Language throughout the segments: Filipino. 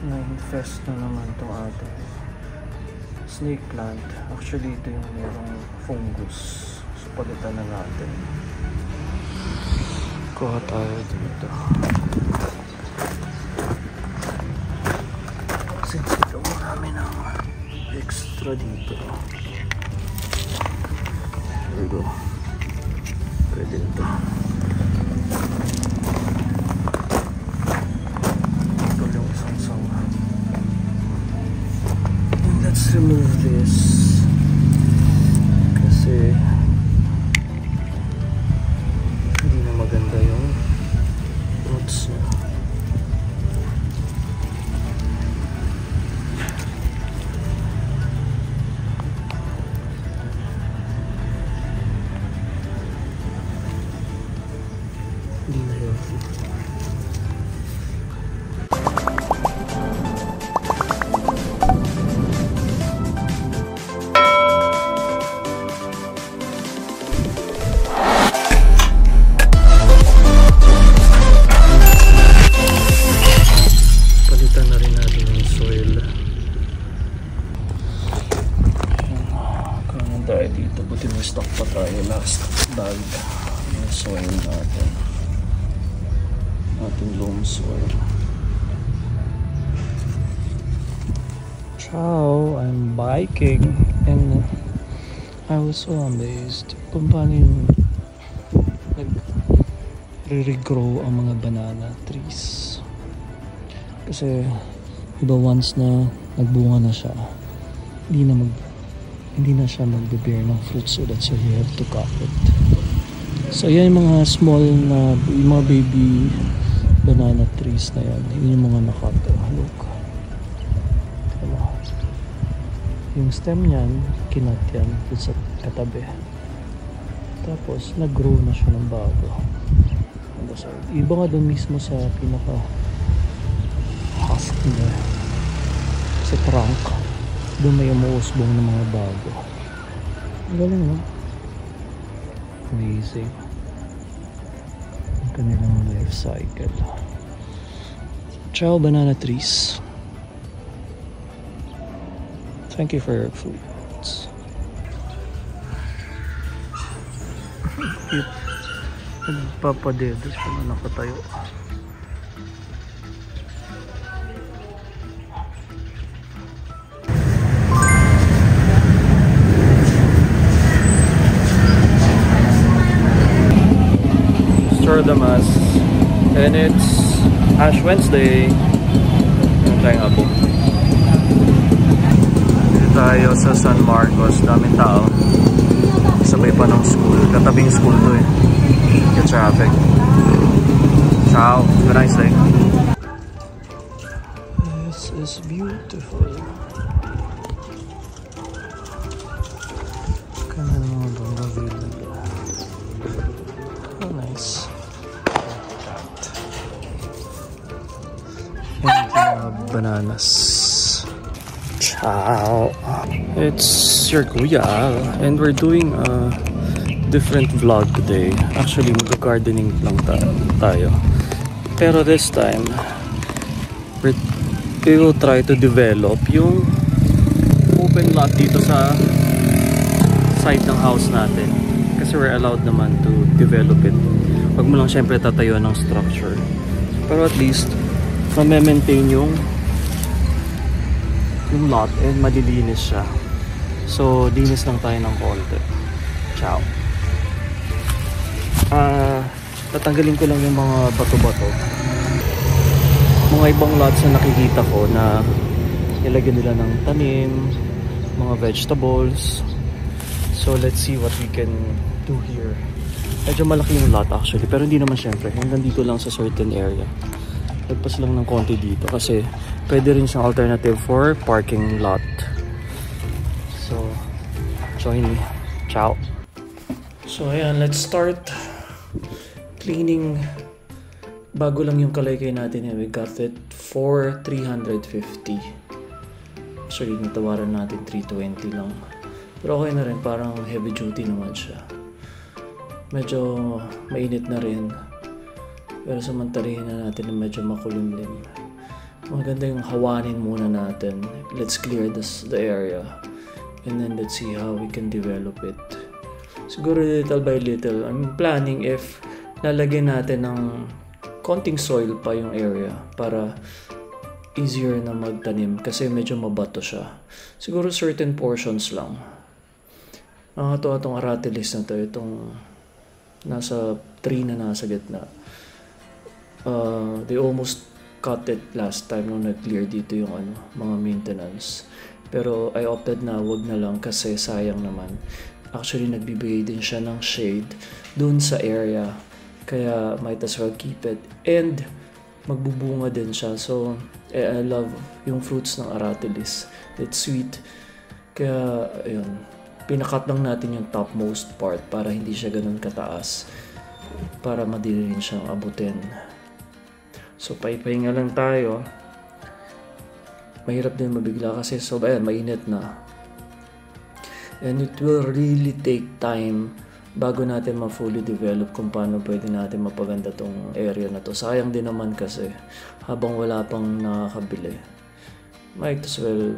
Na-infest na naman itong ating snake plant. Actually, ito yung merong fungus. So, palitan na natin. Kuha tayo dito. Since ito marami ng extra dito. There we go. Pwede ito. Let's remove this kasi hindi na maganda yung roots niya. Hindi na healthy. Tayo dito, buti may stock pa tayo last bag yung soil natin, ating loam soil. Ciao, I'm biking and I was so amazed kung paano yung nag-regrow ang mga banana trees kasi diba once na nagbunga na siya, hindi na siya magbe-bear ng fruits, so that's why you have to cut it. So yan yung mga small na yung mga baby banana trees na yan, yun yung mga nakat. Look, diba? Yung stem nyan kinat yan dun sa katabi, tapos nag-grow na siya ng bago. Iba nga dun mismo sa pinaka husk niya, sa trunk, doon may umuusbong ng mga bago. Ang galing, no? Amazing. Ang kanilang life cycle. Ciao, banana trees. Thank you for your fruits. Cute. Nagpapadedos pa na nakatayo. Damas, and it's Ash Wednesday. Ano tayong abo? Dito tayo sa San Marcos, daming tao, sabay pa ng school, katabing school to eh, yung traffic. Ciao, have a nice day. This is beautiful. Kaya mga bangga villa. Oh, nice. Bananas. Ciao. It's your kuya and we're doing a different vlog today. Actually, mag-gardening lang tayo. Pero this time, we will try to develop yung open lot dito sa side ng house natin. Kasi we're allowed naman to develop it. Wag mo lang syempre tatayo ng structure. Pero at least, ma-maintain yung lot and malilinis siya. So, linis lang tayo ng konti. Ciao. Tatanggalin ko lang yung mga bato-bato. Mga ibang lots na nakikita ko na nilagyan nila ng tanim, mga vegetables. So, let's see what we can do here. Medyo malaki yung lot actually, pero hindi naman syempre. Hanggang dito lang sa certain area. Lagpas lang ng konti dito kasi pwede rin siyang alternative for parking lot. So, join me. Ciao. So, ayan, let's start cleaning. Bago lang yung kalaykay natin. We got it for 350. Actually, natawaran natin 320 lang. Pero okay na rin, parang heavy duty naman siya. Medyo mainit na rin. Pero samantalahin na natin na medyo makulimlim. maganda yung hawanin muna natin. Let's clear the area and then let's see how we can develop it. Siguro little by little. I'm planning if lalagyan natin ng konting soil pa yung area para easier na magtanim kasi medyo mabato siya. Siguro certain portions lang. Nakakatuwa itong aratilis na to, itong nasa tree na nasa gitna. They almost cut it last time nung nag-clear dito yung mga maintenance. Pero I opted na wag na lang kasi sayang naman. Actually, nagbibigay din siya ng shade dun sa area. Kaya might as well keep it. And magbubunga din siya. So, I love yung fruits ng aratilis. It's sweet. Kaya, ayun. Pinakat lang natin yung topmost part para hindi siya ganun kataas. Para madali rin siyang abutin. So, pahipahinga lang tayo. Mahirap din mabigla kasi ayan, mainit na. And it will really take time bago natin ma-fully develop kung paano pwede natin mapaganda tong area na to. Sayang din naman kasi habang wala pang nakakabili. Might as well.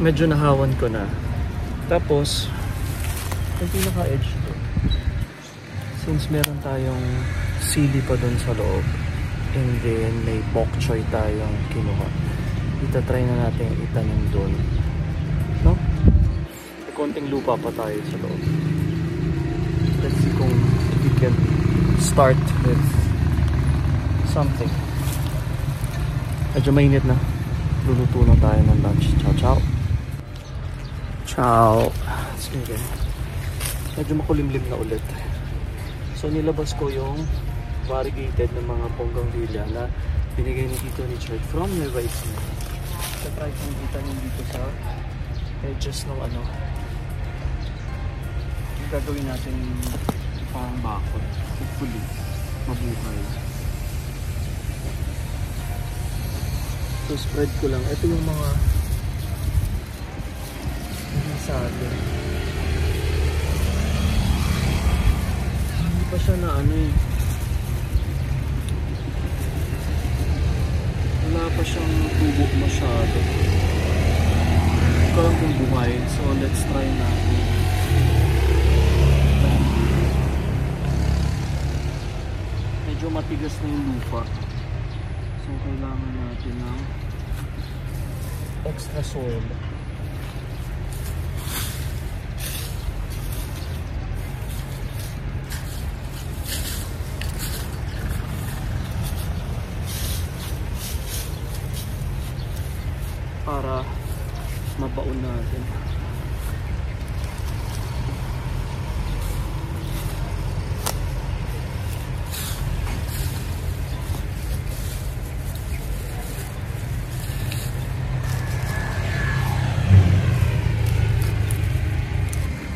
Medyo nahawan ko na. Tapos, yung pinaka-edge to. Since meron tayong sili pa dun sa loob, and then may bok choy tayong kinuha, itatry na natin itanim dun. No? Konting lupa pa tayo sa loob. Let's see kung we can start with something. Medyo mainit na. Luluto na tayo ng lunch. Ciao, ciao. Ciao. Sige. Medyo makulimlim na ulit. So nilabas ko yung variegated ng mga bougainvillea na binigay ni Tito Richard from Nueva Ecija. Try kong itanim dito sa edges ng gagawin natin parang bakod. Hopefully, mabuhay. So, spread ko lang. Ito yung mga sa atin. Hindi pa siya na wala pa siyang tubo masyado. Ito lang kung buhay. So, let's try natin. Medyo matigas na yung lupa. So, kailangan natin ng extra soil. Para mabaon natin.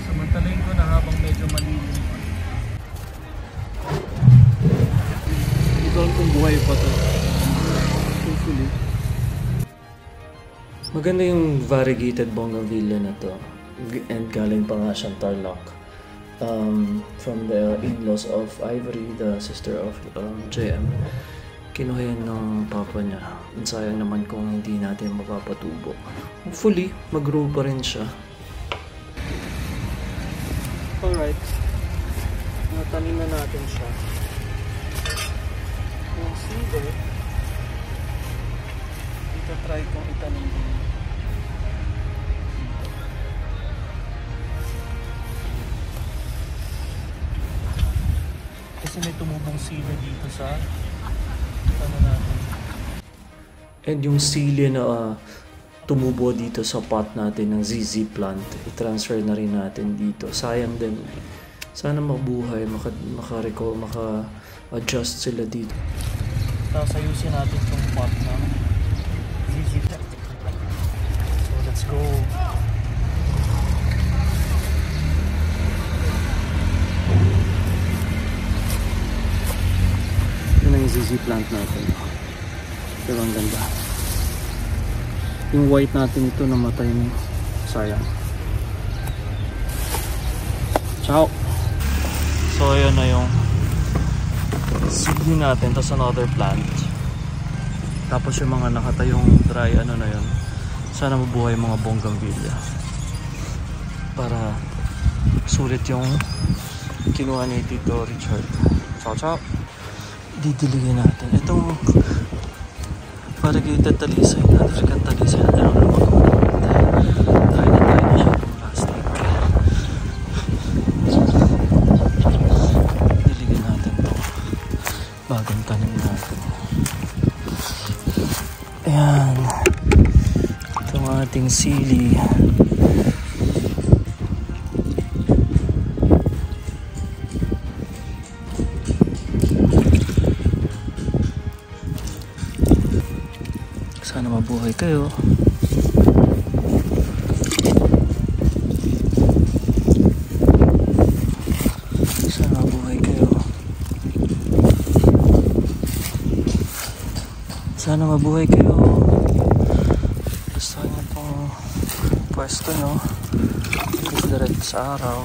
Samantalayin ko na habang medyo malilim pa. Ito kung buhay pa to. Hopefully. Maganda yung variegated bougainvillea na to. And galing pa nga siyang Tarlac. From the in-laws of Ivory, the sister of JM. Kinuha yan ng papa niya. Ang sayang naman kung hindi natin mapapatubo. Hopefully, mag-grow pa rin siya. Alright. Natanim na natin siya. Yung seeder, ita-try kong itanim din. Kasi may tumubong sili dito sa natin. And yung sili na tumubo dito sa pot natin ng ZZ plant, i-transfer na rin natin dito. Sayang din. Sana mabuhay, maka-adjust sila dito. Tapos ayusin natin itong pot ng ZZ plant. So let's go. Yung ZZ plant natin. Pero ang ganda. Yung white natin ito namatay na. Sayang. Ciao! So ayan na yung Seedling natin, tapos another plant. Tapos yung mga nakatayong dry ano na yun, sana mabuhay mga bougainvillea para sulit yung kinuha ni Tito Richard. Ciao ciao. Didiligin natin itong variegated talisay, African talisay natin. Ano naman tayo na siya ng plastic. Diligin natin to bagong tanim natin. Ayan, itong ating sili. Sana mabuhay kayo. Sana mabuhay kayo. Sana mabuhay kayo. Gusto niyo itong pwesto nyo. Direct sa araw.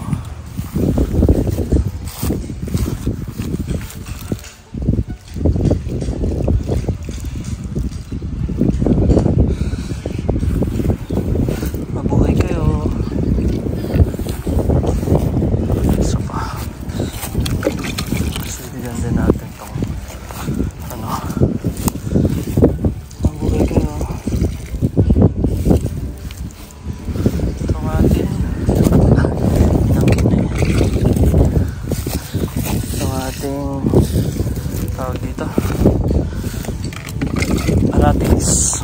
Tawag dito Aratis.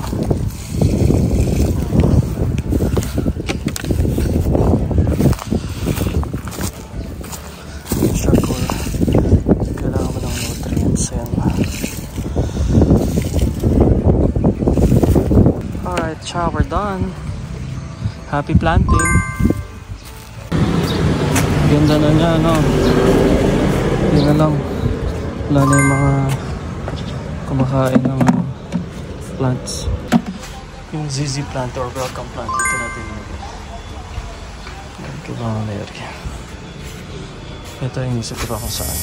Charcoal, kailangan mo ng nutrients. Ayan. Alright, ciao, we're done. Happy planting. Ganda na niya, no? Yun na lang, wala na yung mga kumakain ng plants. Yung ZZ plant or welcome plant, ito natin nilagay. Kailangan na area. Ito yung isip ko kung saan.